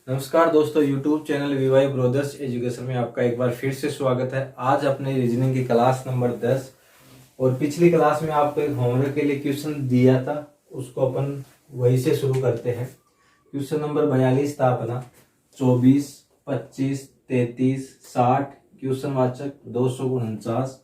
नमस्कार दोस्तों, YouTube channel VY brothers education में आपका एक बार फिर से स्वागत है। आज अपने रीजनिंग की क्लास नंबर 10 और पिछली क्लास में आपको एक होमवर्क के लिए क्वेश्चन दिया था, उसको अपन वही से शुरू करते हैं। क्वेश्चन नंबर 42 था अपना 24, 25, 33, 60 क्वेश्चन वाचक 249।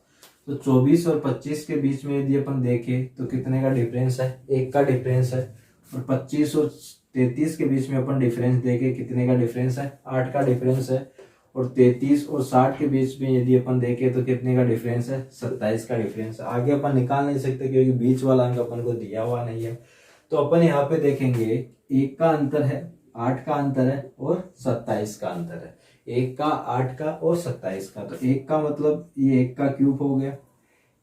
तो 24 और 25 के बीच में यदि अपन देखें तो कितने का डिफरेंस है? 1 का डिफरेंस है। और 25 और 33 के बीच में अपन डिफरेंस देखें कितने का डिफरेंस है? 8 का डिफरेंस है। और 33 और 60 के बीच में यदि अपन देखें तो कितने का डिफरेंस है? 27 का डिफरेंस है। आगे अपन निकाल नहीं सकते क्योंकि बीच वाला अंक अपन को दिया हुआ नहीं है। तो अपन यहाँ पे देखेंगे 1 का अंतर है, 8 का अंतर है और 27 का अंतर है। 1 का, 8 का और 27 का। तो 1 का मतलब ये 1 का क्यूब हो गया,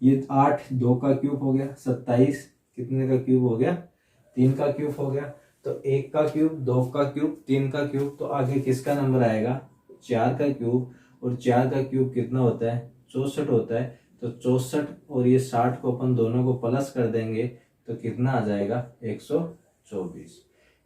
ये 8 2 का क्यूब हो गया, 27 कितने का क्यूब हो गया? 3 का क्यूब हो गया। तो 1 का क्यूब, 2 का क्यूब, 3 का क्यूब, तो आगे किसका नंबर आएगा? 4 का क्यूब। और 4 का क्यूब कितना होता है? 64 होता है। तो 64 और ये 60 को अपन दोनों को प्लस कर देंगे तो कितना आ जाएगा? 124।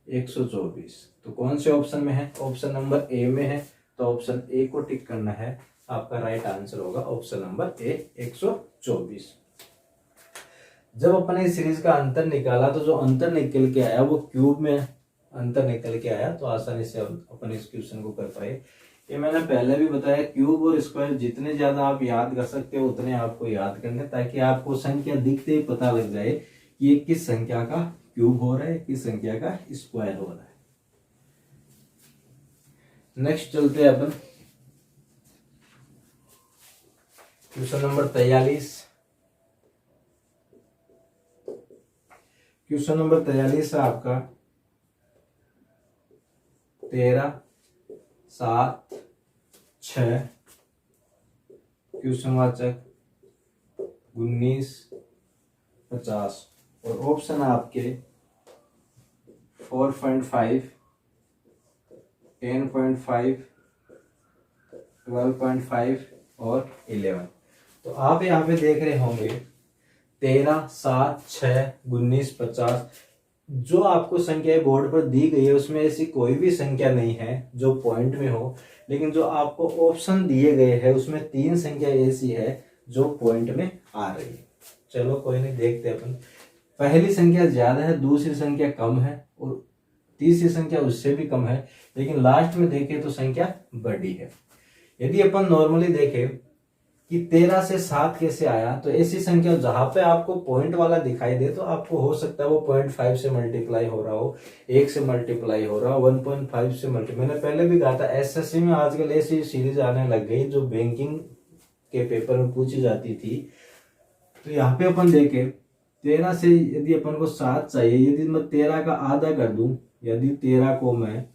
124 तो कौन से ऑप्शन में है? ऑप्शन नंबर ए में है। तो ऑप्शन ए को टिक करना है, आपका राइट आंसर होगा ऑप्शन नंबर ए, 124। जब अपन इस सीरीज का अंतर निकाला तो जो अंतर निकल के आया वो क्यूब में अंतर निकल के आया, तो आसानी से अपन इस क्वेश्चन को कर पाए। ये मैंने पहले भी बताया, क्यूब और स्क्वायर जितने ज्यादा आप याद कर सकते हो उतने आपको याद करने, ताकि आपको संख्या दिखते ही पता लग जाए कि ये किस संख्या का क्यूब हो रहा है, किस संख्या का स्क्वायर हो रहा है। नेक्स्ट चलते हैं अपन क्वेश्चन नंबर 43। क्वेश्चन नंबर 43 है आपका 13, 7, 6 क्वेश्चन वाचक 19, 50 और ऑप्शन है आपके 4.5, 10.5, 12.5 और 11। तो आप यहाँ पे देख रहे होंगे 13, 7, 6, 19, 50 जो आपको संख्याएं बोर्ड पर दी गई है उसमें ऐसी कोई भी संख्या नहीं है जो पॉइंट में हो, लेकिन जो आपको ऑप्शन दिए गए हैं उसमें 3 संख्या ऐसी है जो पॉइंट में आ रही है। चलो कोई नहीं, देखते अपन। पहली संख्या ज्यादा है, दूसरी संख्या कम है और तीसरी संख्या उससे भी कम है, लेकिन लास्ट में देखें तो संख्या बड़ी है। यदि अपन नॉर्मली देखें कि 13 से 7 कैसे आया, तो ऐसी संख्या जहां पे आपको पॉइंट वाला दिखाई दे तो आपको हो सकता है वो 0.5 से मल्टीप्लाई हो रहा हो, 1 से मल्टीप्लाई हो रहा हो, 1.5 से मल्टीप्लाई। मैंने पहले भी कहा था एसएससी में आजकल ऐसी सीरीज आने लग गई जो बैंकिंग के पेपर में पूछी जाती थी। तो यहाँ पे अपन देखे 13 से यदि अपन को 7 चाहिए, यदि मैं 13 का आधा कर दूं, यदि 13 को मैं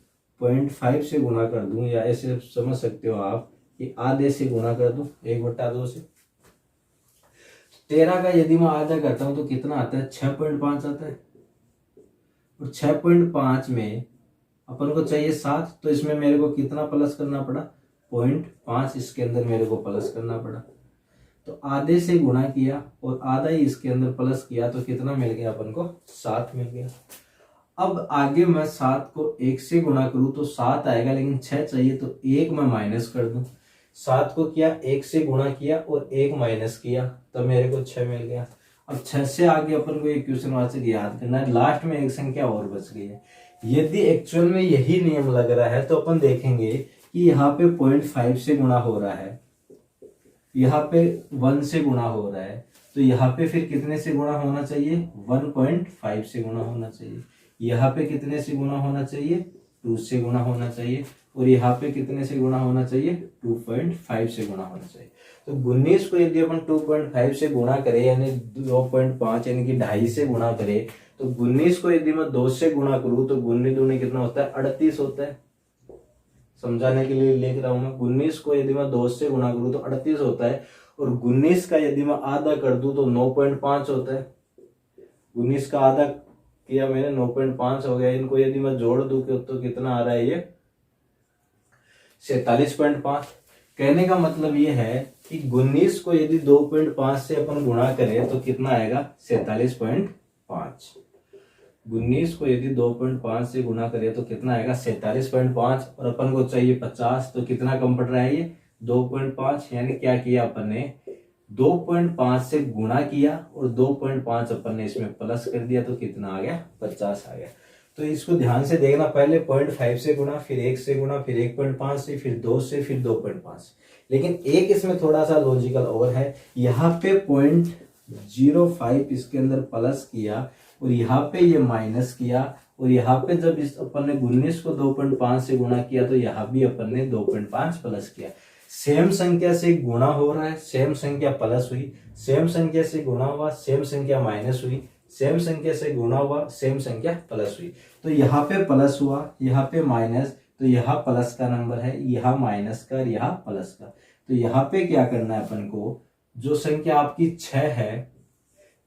0.5 से गुणा कर दूं, या ऐसे समझ सकते हो आप कि आधे से गुणा कर दूं 1/2 से। 13 का यदि मैं आधा करता हूं तो कितना आता है? 6.5 आता है। और 6.5 में अपन को चाहिए 7, तो इसमें मेरे को कितना प्लस करना पड़ा? 0.5 इसके अंदर मेरे को प्लस करना पड़ा। तो आधे से गुणा किया और आधा ही इसके अंदर प्लस किया तो कितना मिल गया अपन को? 7 मिल गया। अब आगे मैं 7 को 1 से गुणा करूं तो 7 आएगा, लेकिन 6 चाहिए तो 1 मैं माइनस कर दूं। 7 को किया, 1 से गुणा किया और 1 माइनस किया तो मेरे को 6 मिल गया। अब 6 से आगे अपन को ये क्वेश्चन वाचक याद करना है, लास्ट में एक संख्या और बच गई है। यदि एक्चुअल में यही नियम लग रहा है तो अपन देखेंगे कि यहाँ पे 0.5 से गुणा हो रहा है, यहाँ पे 1 से गुणा हो रहा है, तो यहाँ पे फिर कितने से गुणा होना चाहिए? 1.5 से गुणा होना चाहिए। यहाँ पे कितने से गुणा होना चाहिए? 2 से गुणा होना चाहिए। और यहाँ पे कितने से गुणा होना चाहिए? 2.5 से गुणा होना चाहिए। तो 19 को यदि अपन 2.5 से गुणा करें, यानी 2.5 यानी कि 2.5 से गुणा करें, तो 19 को यदि मैं 2 से गुणा करूं तो 19 दूनी कितना होता है? 38 होता है। समझाने के लिए लिख रहा हूं मैं, 19 को यदि मैं 2 से गुणा करूं तो 38 होता है। और 19 का यदि मैं आधा कर दूं तो 9.5 होता है। 19 का आधा किया मैंने, 9.5 हो गया। इनको यदि मैं जोड़ दूं तो कितना आ रहा है? ये 47.5। कहने का मतलब ये है कि 19 को यदि 2.5 से अपन गुणा करें तो कितना आएगा? 47.5। 19 को यदि 2.5 से गुना करें तो कितना आएगा 47.5, और अपन को चाहिए 50, तो कितना कम पड़ रहा है ये 2.5, यानी क्या किया अपन ने 2.5 से गुणा किया और 2.5 अपन ने इसमें प्लस कर दिया, तो कितना आ गया 50 आ गया। तो इसको ध्यान से देखना, पहले 0.5 से गुणा, फिर 1 से गुणा, फिर 1.5 से, फिर 2 से, फिर 2.5। लेकिन एक इसमें थोड़ा सा लॉजिकल और है, यहाँ पे 0.05 इसके अंदर प्लस किया और यहाँ पे ये माइनस किया, और यहाँ पे जब इस अपन ने 19 को 2.5 से गुणा किया तो यहाँ भी अपन ने 2.5 प्लस किया। सेम संख्या से गुणा हो रहा है, सेम संख्या प्लस हुई, सेम संख्या से गुणा हुआ, सेम संख्या माइनस हुई, सेम संख्या से गुणा हुआ, सेम संख्या प्लस हुई। तो यहाँ पे प्लस हुआ, यहाँ पे माइनस, तो यहाँ प्लस का नंबर है, यहाँ माइनस का और यहाँ प्लस का। तो यहाँ पे क्या करना है अपन को, जो संख्या आपकी 6 है,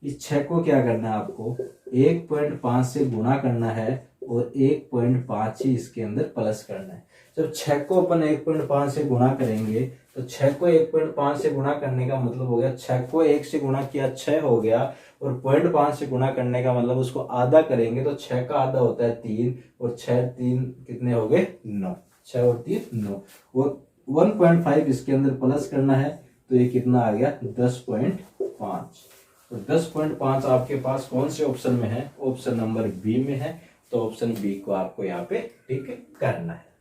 इस 6 को क्या करना है आपको 1.5 से गुणा करना है और 1.5 ही इसके अंदर प्लस करना है। जब 6 को अपन 1.5 से गुणा करेंगे तो 6 को 1.5 से गुणा करने का मतलब हो गया 6 को 1 से गुणा किया 6 हो गया, और 0.5 से गुणा करने का मतलब उसको आधा करेंगे तो 6 का आधा होता है 3, और 6 3 कितने हो गए 9, 6 और 3 9, और 1.5 इसके अंदर प्लस करना है, तो ये कितना आ गया 10.5। तो 10.5 आपके पास कौन से ऑप्शन में है, ऑप्शन नंबर बी में है। तो ऑप्शन बी को आपको यहाँ पे टिक करना है।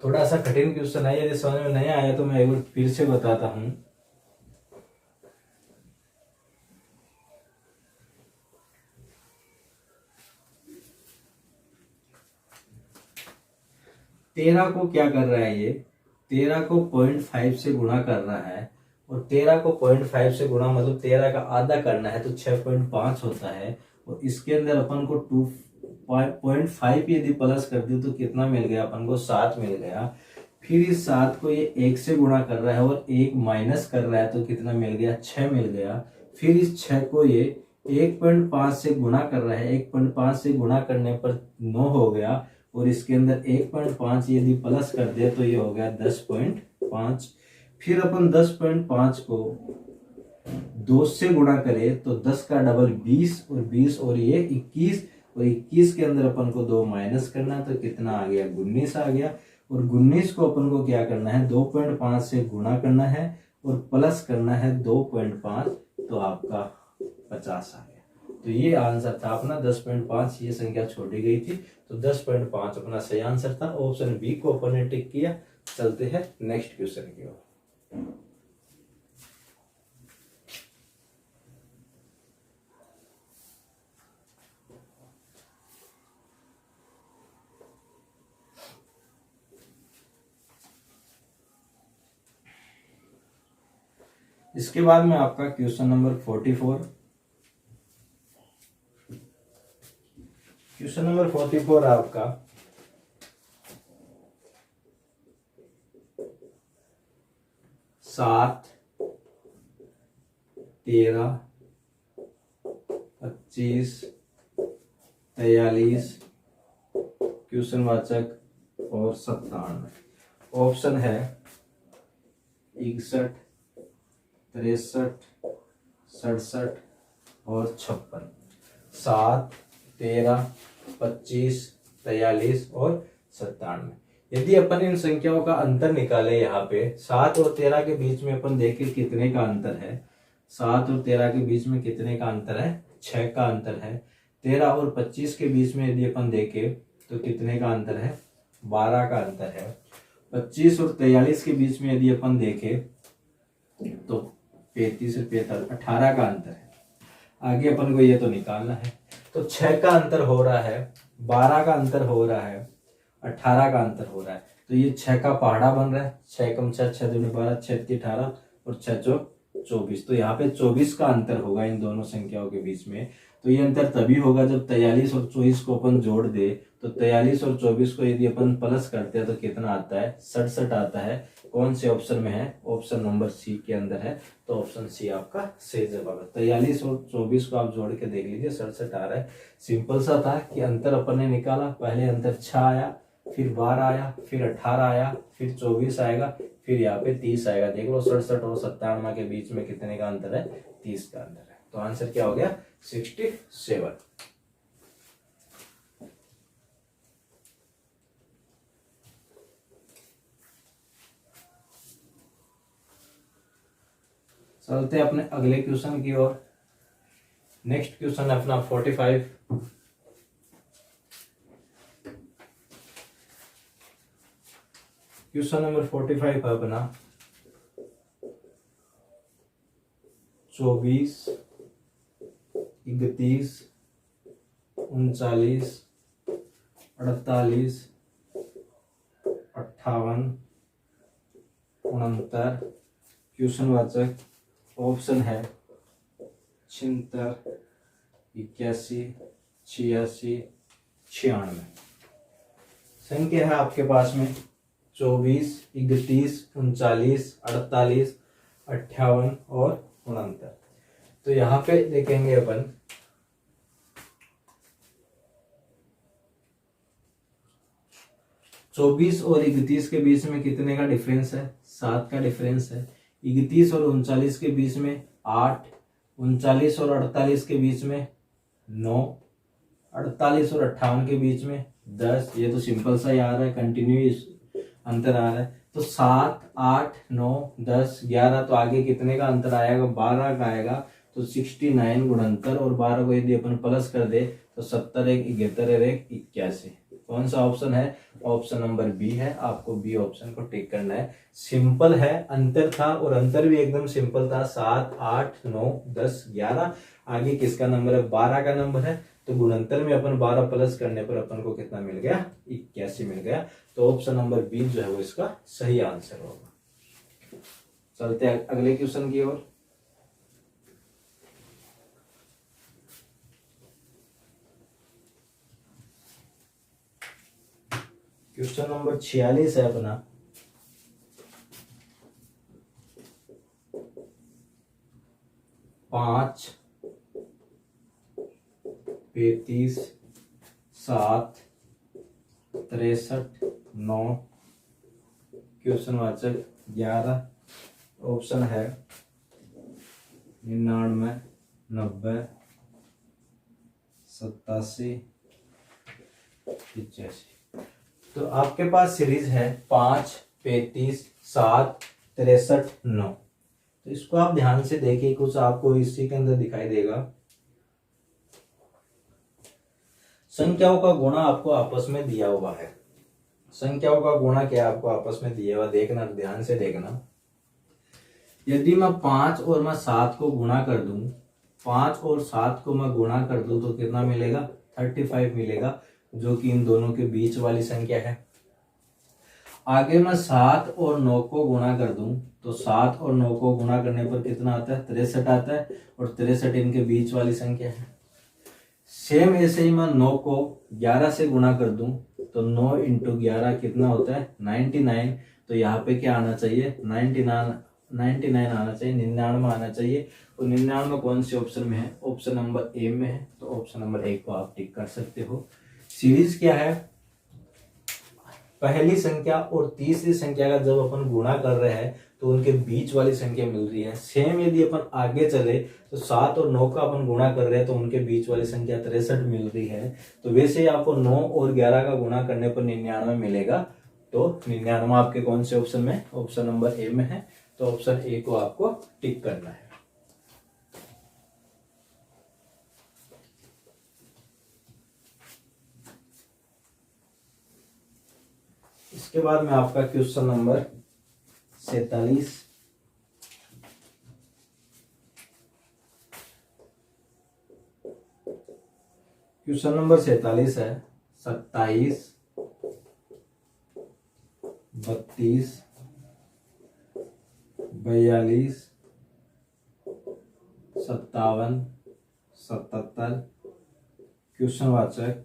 थोड़ा सा कठिन क्वेश्चन है, यदि समझ में नहीं आया तो मैं एक बार फिर से बताता हूं। तेरह को क्या कर रहा है, ये 13 को 0.5 से गुणा कर रहा है, और 13 को 0.5 से गुणा मतलब 13 का आधा करना है तो 6.5 होता है, और इसके अंदर अपन को 2.5 यदि प्लस कर दिया तो कितना मिल गया अपन को 7 मिल गया। फिर इस 7 को ये 1 से गुणा कर रहा है और 1 माइनस कर रहा है तो कितना मिल गया 6 मिल गया। फिर इस 6 को ये 1.5 से गुणा कर रहा है, 1.5 से गुणा करने पर 9 हो गया, और इसके अंदर 1.5 यदि प्लस कर दे तो ये हो गया 10.5। फिर अपन 10.5 को 2 से गुणा करें तो 10 का डबल 20, और 20 और ये 21, और 21 के अंदर अपन को 2 माइनस करना तो कितना आ गया 19 आ गया। और 19 को अपन को क्या करना है 2.5 से गुणा करना है और प्लस करना है 2.5, तो आपका 50 आ गया। तो ये आंसर था अपना 10.5, ये संख्या छोड़ी गई थी तो 10.5 अपना सही आंसर था। ऑप्शन बी को अपन ने टिक किया। चलते हैं नेक्स्ट क्वेश्चन की ओर। इसके बाद में आपका क्वेश्चन नंबर 44। क्वेश्चन नंबर 44 आपका 7, 13, 25, 43, क्वेश्चन वाचक और 97। ऑप्शन है 61, 63, 67 और 56। 7, 13, 25, 43 और 97। यदि अपन इन संख्याओं का अंतर निकाले, यहाँ पे 7 और 13 के बीच में अपन देखें कितने का अंतर है। 7 और 13 के बीच में कितने का अंतर है 6 का अंतर है। 13 और 25 के बीच में यदि अपन देखें तो कितने का अंतर है 12 का अंतर है। 25 और 43 के बीच में यदि अपन देखें तो 35 और 45 18 का अंतर है। आगे अपन को ये तो निकालना है। तो 6 का अंतर हो रहा है, 12 का अंतर हो रहा है, 18 का अंतर हो रहा है। तो ये 6 का पहाड़ा बन रहा है। 6 कम 6, 6 दूनी 12, 6 की 18 और 6 चौक 24। तो यहाँ पे 24 का अंतर होगा इन दोनों संख्याओं के बीच में। तो ये अंतर तभी होगा जब 43 और 24 को अपन जोड़ दे। तो 43 और 24 को यदि अपन प्लस करते हैं तो कितना आता है 67 आता है। कौन से ऑप्शन में है, ऑप्शन नंबर सी के अंदर है। तो ऑप्शन सी आपका सही जवाब है। 43 और 24 को आप जोड़ के देख लीजिए 67 आ रहा है। सिंपल सा था कि अंतर अपन ने निकाला, पहले अंतर 6 आया, फिर 12 आया, फिर 18 आया, फिर 24 आएगा, फिर यहाँ पे 30 आएगा। देख लो 67 और 97 के बीच में कितने का अंतर है 30 का अंतर है। तो आंसर क्या हो गया 67। चलते हैं अपने अगले क्वेश्चन की ओर। नेक्स्ट क्वेश्चन है अपना 45। क्वेश्चन नंबर 45 है अपना 24, 31, 39, 48, 58, 69। क्वेश्चन वाचक ऑप्शन है 76, 81, 86, 96। संख्या है आपके पास में 24, 31, 39, 48, 58 और 69। तो यहाँ पे देखेंगे अपन 24 और 31 के बीच में कितने का डिफरेंस है? 7 का डिफरेंस है। 31 और 39 के बीच में 8, 39 और 48 के बीच में 9, 48 और 58 के बीच में 10। ये तो सिंपल सा ही आ रहा है, कंटिन्यूस अंतर आ रहा है। तो 7, 8, 9, 10, 11, तो आगे कितने का अंतर आएगा? 12 का आएगा। तो 69 गुणंतर, और 12 को यदि अपन प्लस कर दे तो 70, 1, 71, 1, 81। कौन सा ऑप्शन है? ऑप्शन नंबर बी है। आपको बी ऑप्शन को टिक करना है। सिंपल है, अंतर था और अंतर भी एकदम सिंपल था। 7, 8, 9, 10, 11। आगे किसका नंबर है? 12 का नंबर है। तो गुणंतर में अपन 12 प्लस करने पर अपन को कितना मिल गया? 81 मिल गया। तो ऑप्शन नंबर बी जो है वो इसका सही आंसर होगा। चलते हैं अगले क्वेश्चन की ओर। क्वेश्चन नंबर 46 है अपना 5, 35, 7, 63, 9। क्वेश्चन वाचक 11। ऑप्शन है 99, 90, 87, 85। तो आपके पास सीरीज है 5, 35, 7, 63, 9। तो इसको आप ध्यान से देखिए, कुछ आपको इसी के अंदर दिखाई देगा। संख्याओं का गुणा आपको आपस में दिया हुआ है। संख्याओं का गुणा क्या आपको आपस में दिया हुआ, देखना, ध्यान से देखना। यदि मैं 5 और मैं 7 को गुणा कर दूं, 5 और 7 को मैं गुणा कर दूं तो कितना मिलेगा? 35 मिलेगा, जो कि इन दोनों के बीच वाली संख्या है। आगे मैं 7 और 9 को गुणा कर दूं तो 7 और 9 को गुणा करने पर कितना आता है? 63 आता है, और 63 इनके बीच वाली संख्या है। सेम ऐसे ही मैं 9 को 11 से गुणा कर दूं तो 9 इंटू 11 कितना होता है? 99। तो यहाँ पे क्या आना चाहिए? 99 आना चाहिए, 99 आना चाहिए। और 99 कौन से ऑप्शन में है? ऑप्शन नंबर ए में है। तो ऑप्शन नंबर ए को आप टिक कर सकते हो। सीरीज क्या है? पहली संख्या और तीसरी संख्या का जब अपन गुणा कर रहे हैं तो उनके बीच वाली संख्या मिल रही है। सेम यदि अपन आगे चले तो 7 और 9 का अपन गुणा कर रहे हैं तो उनके बीच वाली संख्या 63 मिल रही है। तो वैसे ही आपको 9 और 11 का गुणा करने पर 99 मिलेगा। तो 99 आपके कौन से ऑप्शन में? ऑप्शन नंबर ए में है। तो ऑप्शन ए को आपको टिक करना है। इसके बाद में आपका क्वेश्चन नंबर 47। क्वेश्चन नंबर 47 है 27, 32, 42, 57, 77। क्वेश्चन वाचक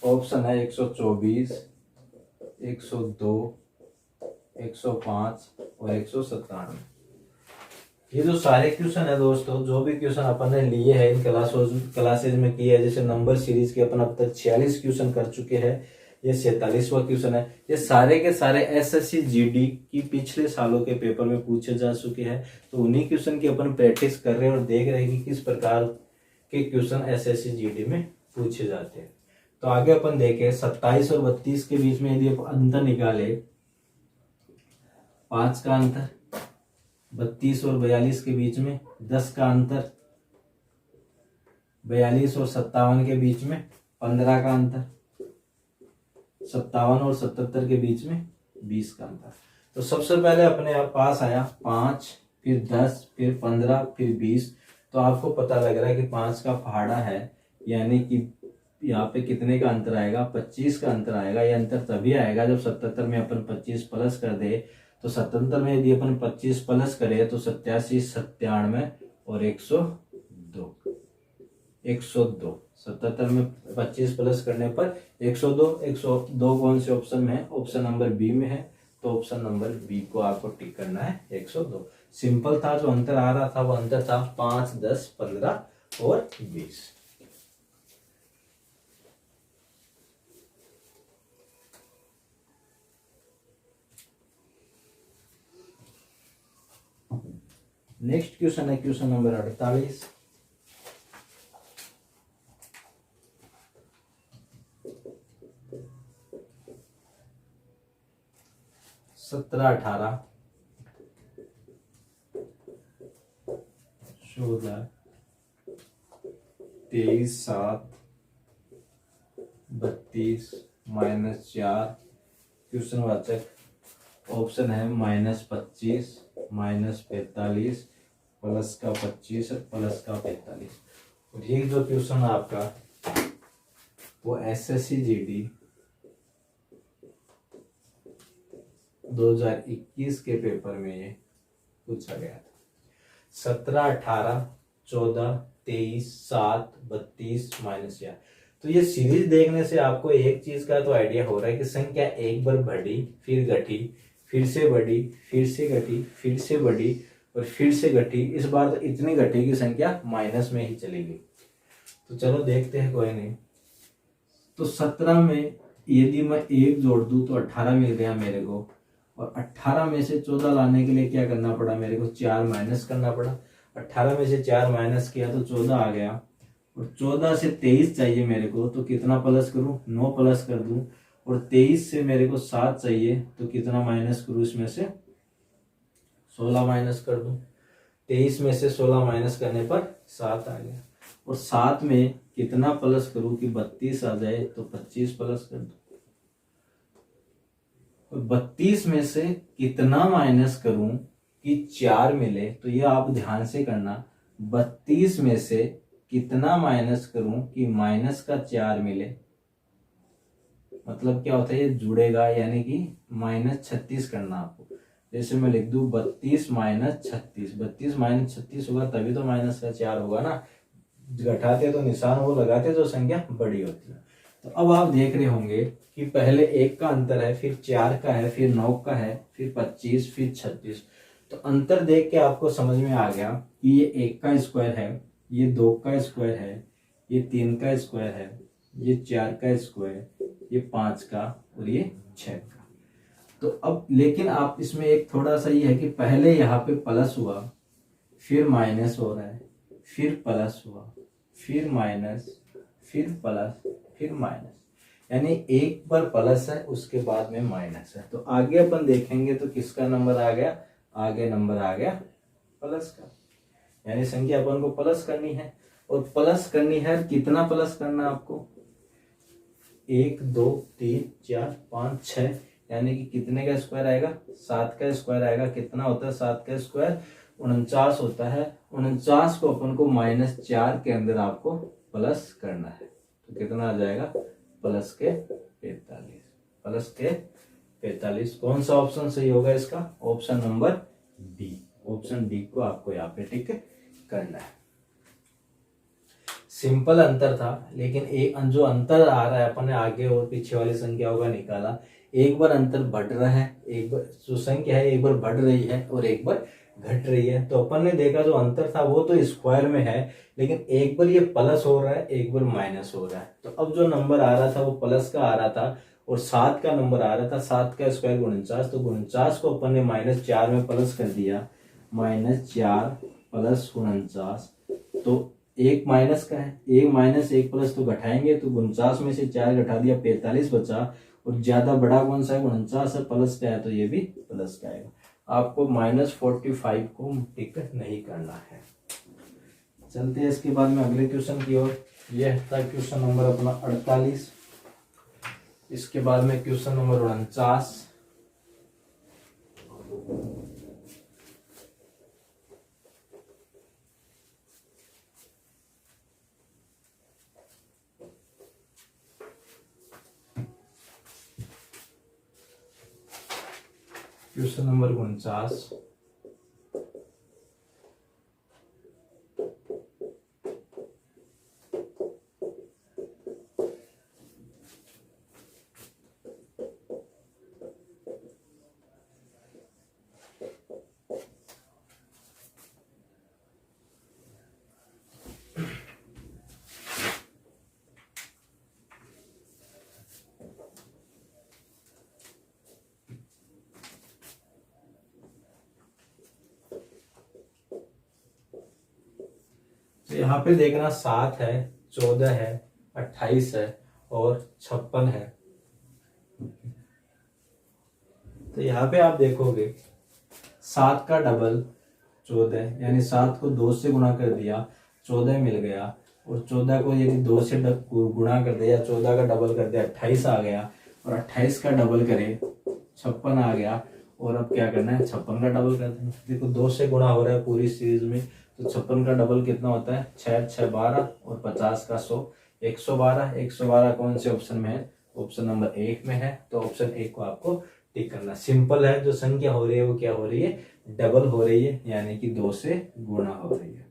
ऑप्शन है 124, 102, 105 और 197। ये जो सारे क्वेश्चन है दोस्तों, जो भी क्वेश्चन अपन ने लिए हैं इन क्लासेज में किए हैं, जैसे नंबर सीरीज के अपन अब तक 46 क्वेश्चन कर चुके हैं, ये 47वां क्वेश्चन है। ये सारे के सारे एसएससी जीडी की पिछले सालों के पेपर में पूछे जा चुके हैं। तो उन्हीं क्वेश्चन की अपन प्रैक्टिस कर रहे हैं और देख रहे हैं कि किस प्रकार के क्वेश्चन एसएससी जीडी में पूछे जाते हैं। तो आगे अपन देखें 27 और 32 के बीच में यदि आप अंतर निकाले, 5 का अंतर, 32 और 42 के बीच में 10 का अंतर, 42 और 57 के बीच में 15 का अंतर, 57 और 77 के बीच में 20 का अंतर। तो सबसे पहले अपने पास आया 5, फिर 10, फिर 15, फिर 20। तो आपको पता लग रहा है कि 5 का पहाड़ा है, यानी कि यहाँ पे कितने का अंतर आएगा, 25 का अंतर आएगा। ये अंतर तभी आएगा जब 77 में अपन 25 प्लस कर दे। तो 77 में यदि अपन 25 प्लस करें तो 87, 97 और 102, 102। 77 में 25 प्लस करने पर 102। 102 कौन से ऑप्शन में है? ऑप्शन नंबर बी में है। तो ऑप्शन नंबर बी को आपको टिक करना है, 102। सिंपल था, जो अंतर आ रहा था वो अंतर था 5, 10, 15 और 20। नेक्स्ट क्वेश्चन है क्वेश्चन नंबर 48। सत्रह, 18, 14, 23, 7, 32, -4। क्वेश्चन वाचक ऑप्शन है -25, -45, प्लस का 25 और प्लस का 45। और ये जो क्वेश्चन है आपका वो एसएससी जीडी 2021 के पेपर में ये पूछा गया था। 17, 18, 14, 23, 7, 32, -4। तो ये सीरीज देखने से आपको एक चीज का तो आइडिया हो रहा है कि संख्या एक बार बढ़ी, फिर घटी, फिर से बढ़ी, फिर से घटी, फिर से बढ़ी और फिर से घटी। इस बार तो इतनी घटी कि संख्या माइनस में ही चली गई। तो चलो देखते हैं, कोई नहीं। तो 17 में यदि मैं 1 जोड़ दूं तो 18 मिल गया मेरे को, और 18 में से 14 लाने के लिए क्या करना पड़ा मेरे को? 4 माइनस करना पड़ा। 18 में से 4 माइनस किया तो 14 आ गया, और 14 से 23 चाहिए मेरे को, तो कितना प्लस करूं? 9 प्लस कर दूं। और 23 से मेरे को 7 चाहिए, तो कितना माइनस करूं? इसमें से 16 माइनस कर दूं। 23 में से 16 माइनस करने पर 7 आ गया। और 7 में कितना प्लस करूं कि 32 आ जाए? तो 25 प्लस कर दूं। 32 में से कितना माइनस करूं कि 4 मिले? तो ये आप ध्यान से करना। 32 में से कितना माइनस करूं कि माइनस का 4 मिले? मतलब क्या होता है? ये जुड़ेगा, यानी कि -36 करना आपको। जैसे मैं लिख दूं 32 - 36। 32 - 36 होगा तभी तो माइनस का 4 होगा ना। घटाते तो निशान वो लगाते जो संख्या बड़ी होती है। तो अब आप देख रहे होंगे कि पहले 1 का अंतर है, फिर 4 का है, फिर 9 का है, फिर 25, फिर 36। तो अंतर देख के आपको समझ में आ गया कि ये 1 का स्क्वायर है, ये 2 का स्क्वायर है, ये 3 का स्क्वायर है, ये 4 का स्क्वायर, ये 5 का और ये 6 का। तो अब लेकिन आप इसमें एक थोड़ा सा ये है कि पहले यहाँ पे प्लस हुआ, फिर माइनस हो रहा है, फिर प्लस हुआ, फिर माइनस, फिर प्लस, फिर माइनस, यानी एक बार प्लस है उसके बाद में माइनस है। तो आगे अपन देखेंगे तो किसका नंबर आ गया? आगे नंबर आ गया प्लस का, यानी संख्या अपन को प्लस करनी है। और प्लस करनी है, कितना प्लस करना है आपको? 1, 2, 3, 4, 5, 6, यानी कि कितने का स्क्वायर आएगा? 7 का स्क्वायर आएगा। कितना होता है 7 का स्क्वायर? 49 होता है। 49 को अपन को -4 के अंदर आपको प्लस करना है, तो कितना आ जाएगा? प्लस के 45। प्लस के 45। कौन सा ऑप्शन सही होगा इसका? Option number D. Option D को आपको यहाँ पे टिक करना है। सिंपल अंतर था, लेकिन एक जो अंतर आ रहा है अपन ने आगे और पीछे वाली संख्याओं का निकाला। एक बार अंतर बढ़ रहा है, एक बार जो संख्या है एक बार बढ़ रही है और एक बार घट रही है। तो अपन ने देखा जो अंतर था वो तो स्क्वायर में है, लेकिन एक बार ये प्लस हो रहा है, एक बार माइनस हो रहा है। तो अब जो नंबर आ रहा था वो प्लस का आ रहा था और 7 का नंबर आ रहा था। 7 का स्क्वायर 49, तो 49 को अपन ने -4 में प्लस कर दिया। -4 + 49, तो एक माइनस का है, एक माइनस एक प्लस तो घटाएंगे तो 49 में से 4 घटा दिया 45 बचा, और ज्यादा बड़ा कौन सा है 49 है, प्लस का है तो ये भी प्लस का आएगा। आपको -45 को टिक नहीं करना है। चलते हैं इसके बाद में अगले क्वेश्चन की ओर। यह था क्वेश्चन नंबर अपना 48। इसके बाद में क्वेश्चन नंबर 49। Question number 49। तो यहाँ पे देखना 7 है, 14 है, 28 है और 56 है। तो यहाँ पे आप देखोगे 7 का डबल 14, यानी 7 को 2 से गुणा कर दिया 14 मिल गया, और 14 को यदि 2 से गुणा कर दिया, 14 का डबल कर दिया 28 आ गया, और 28 का डबल करें 56 आ गया। और अब क्या करना है, 56 का डबल कर देना। देखो 2 से गुणा हो रहा है पूरी सीरीज में, तो 56 का डबल कितना होता है, 6 6 12 और 50 का 100, 112। 112 कौन से ऑप्शन में है, ऑप्शन नंबर 1 में है, तो ऑप्शन 1 को आपको टिक करना। सिंपल है, जो संख्या हो रही है वो क्या हो रही है, डबल हो रही है, यानी कि 2 से गुणा हो रही है।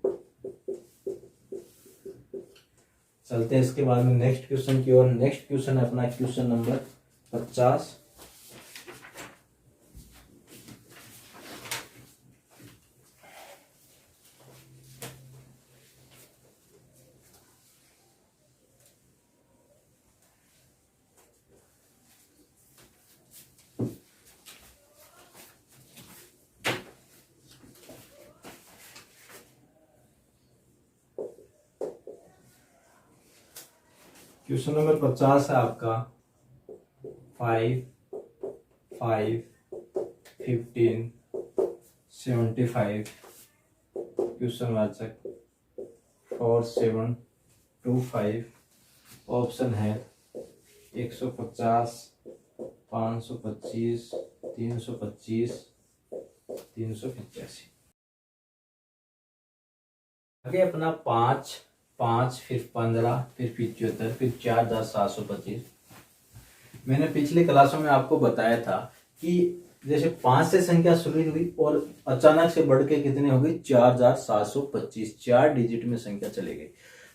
चलते हैं इसके बाद में नेक्स्ट क्वेश्चन की ओर। नेक्स्ट क्वेश्चन है अपना क्वेश्चन नंबर 50। क्वेश्चन नंबर 50 है आपका 5 5 15 75। क्वेश्चन वाचक 4725। ऑप्शन है 150, 525, 325, 385। आगे अपना 5 5 फिर 15 फिर 75 फिर 4725। मैंने पिछले क्लासों में आपको बताया था कि जैसे 5 से संख्या शुरू हुई और अचानक से बढ़ के कितनी हो गई, 4725, 4 डिजिट में संख्या चली गई।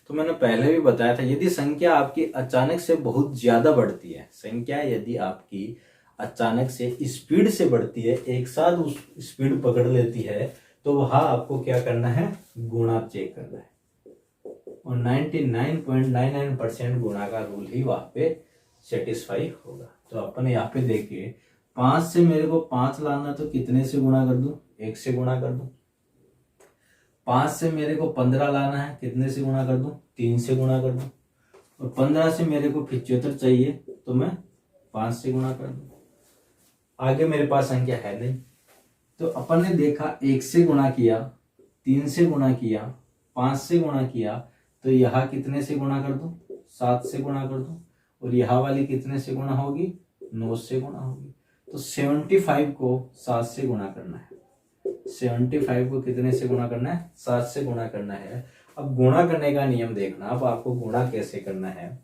तो मैंने पहले भी बताया था, यदि संख्या आपकी अचानक से बहुत ज्यादा बढ़ती है, संख्या यदि आपकी अचानक से स्पीड से बढ़ती है, एक साथ उस स्पीड पकड़ लेती है, तो वहां आपको क्या करना है, गुणा चेक करना है। और 99.99% गुणा का रूल ही वहां पे सेटिस्फाई होगा। तो अपन यहाँ पे देखिए 5 से मेरे को 5 लाना, तो कितने से गुणा कर दूं, 1 से गुणा कर दूं। 5 से मेरे को 15 लाना है, कितने से गुणा कर दूं, 3 से गुणा कर दूं। और 15 से मेरे को 75 चाहिए, तो मैं 5 से गुणा कर दूं। आगे मेरे पास संख्या है नहीं, तो अपन ने देखा 1 से गुणा किया, 3 से गुणा किया, 5 से गुणा किया, तो यहाँ कितने से गुणा कर दूं, 7 से गुणा कर दूं। और यहाँ वाली कितने से गुणा होगी, 9 से गुणा होगी। तो 75 को 7 से गुणा करना है। 75 को कितने से गुणा करना है, 7 से गुणा करना है। अब गुणा करने का नियम देखना, अब आपको गुणा कैसे करना है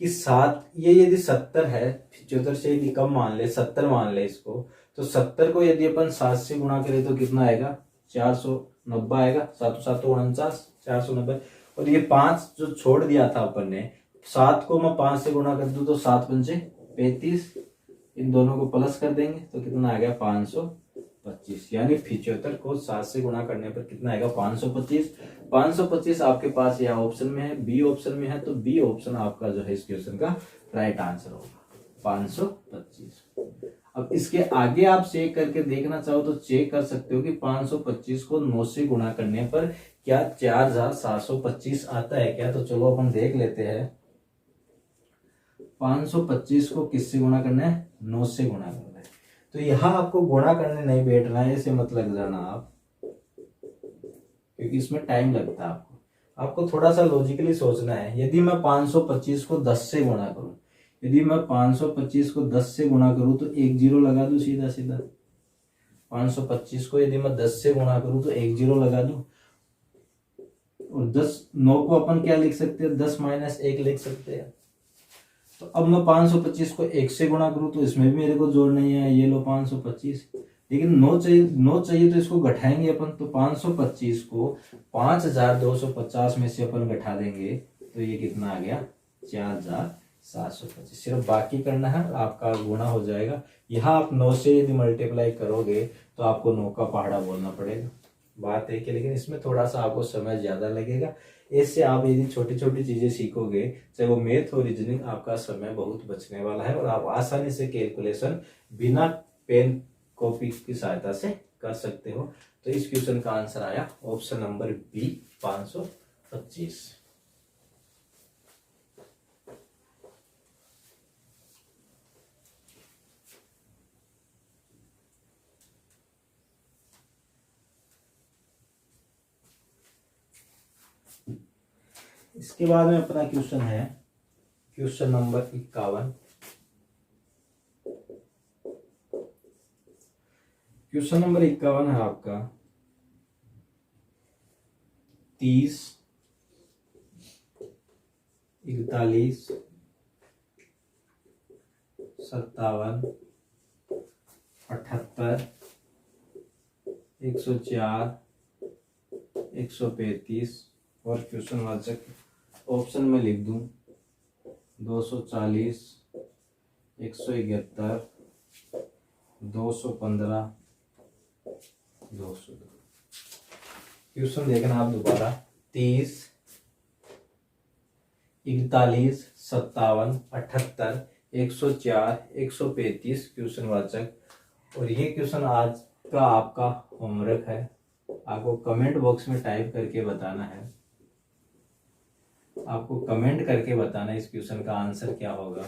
कि 7, ये यदि 70 है, 75 से यदि कम मान ले, 70 मान ले इसको, तो 70 को यदि अपन 7 से गुणा करें तो कितना आएगा, 490 आएगा। 7 7 49, 490। और ये 5 जो छोड़ दिया था अपन ने, 7 को मैं 5 से गुणा कर दूं तो 7 पंचे 35, इन दोनों को प्लस कर देंगे तो कितना आ गया, 525। यानी 75 को 7 से गुणा करने पर कितना आएगा, 525। 525 आपके पास यह ऑप्शन में है, बी ऑप्शन में है, तो बी ऑप्शन आपका जो है इस क्वेश्चन का राइट आंसर होगा, 525। अब इसके आगे आप चेक करके देखना चाहो तो चेक कर सकते हो कि 525 को 9 से गुणा करने पर क्या 4725 आता है क्या। तो चलो अपन देख लेते हैं। 525 को किससे गुणा करना है, 9 से गुणा करना है। तो यहां आपको गुणा करने नहीं बैठना है, ऐसे मत लग जाना आप, क्योंकि इसमें टाइम लगता है। आपको थोड़ा सा लॉजिकली सोचना है। यदि मैं 525 को 10 से गुणा करूं, यदि मैं 525 को 10 से गुणा करूं तो एक जीरो लगा दूं सीधा सीधा। 525 को यदि मैं 10 से गुणा करूं तो एक जीरो लगा दूं, और 9 को अपन क्या लिख सकते हैं, 10 - 1 लिख सकते हैं। तो अब मैं 525 को 1 से गुणा करूं तो इसमें भी मेरे को जोड़ नहीं है, ये लो 525, लेकिन 9 चाहिए तो इसको घटाएंगे अपन। तो 525 को 5250 में से अपन घटा देंगे तो ये कितना आ गया, 4725। सिर्फ बाकी करना है, आपका गुणा हो जाएगा। यहाँ आप 9 से यदि मल्टीप्लाई करोगे तो आपको 9 का पहाड़ा बोलना पड़ेगा, बात है कि, लेकिन इसमें थोड़ा सा आपको समय ज्यादा लगेगा। इससे आप यदि छोटी छोटी चीजें सीखोगे, चाहे वो मैथ हो रीजनिंग, आपका समय बहुत बचने वाला है और आप आसानी से कैलकुलेशन बिना पेन कॉपी की सहायता से कर सकते हो। तो इस क्वेश्चन का आंसर आया ऑप्शन नंबर बी, 525। इसके बाद में अपना क्वेश्चन है क्वेश्चन नंबर 51। क्वेश्चन नंबर 51 है आपका 30, 41, 57, 78, 104, 135 और क्वेश्चन वाचक ऑप्शन में लिख दूं 240, 171, 215, 202। क्वेश्चन देखना आप दोबारा, 30, 41, 57, 78, 104, 135 क्वेश्चन वाचक। और ये क्वेश्चन आज का आपका होमवर्क है, आपको कमेंट बॉक्स में टाइप करके बताना है, आपको कमेंट करके बताना इस क्वेश्चन का आंसर क्या होगा।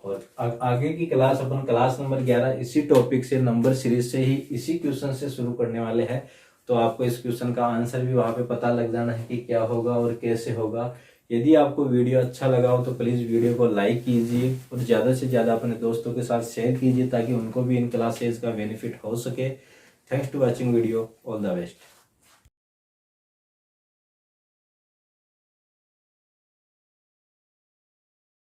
और आगे की क्लास अपन क्लास नंबर 11 इसी टॉपिक से, नंबर सीरीज से ही, इसी क्वेश्चन से शुरू करने वाले हैं। तो आपको इस क्वेश्चन का आंसर भी वहां पे पता लग जाना है कि क्या होगा और कैसे होगा। यदि आपको वीडियो अच्छा लगा हो तो प्लीज वीडियो को लाइक कीजिए और ज्यादा से ज्यादा अपने दोस्तों के साथ शेयर कीजिए ताकि उनको भी इन क्लासेज का बेनिफिट हो सके। Thanks to watching video, all the best.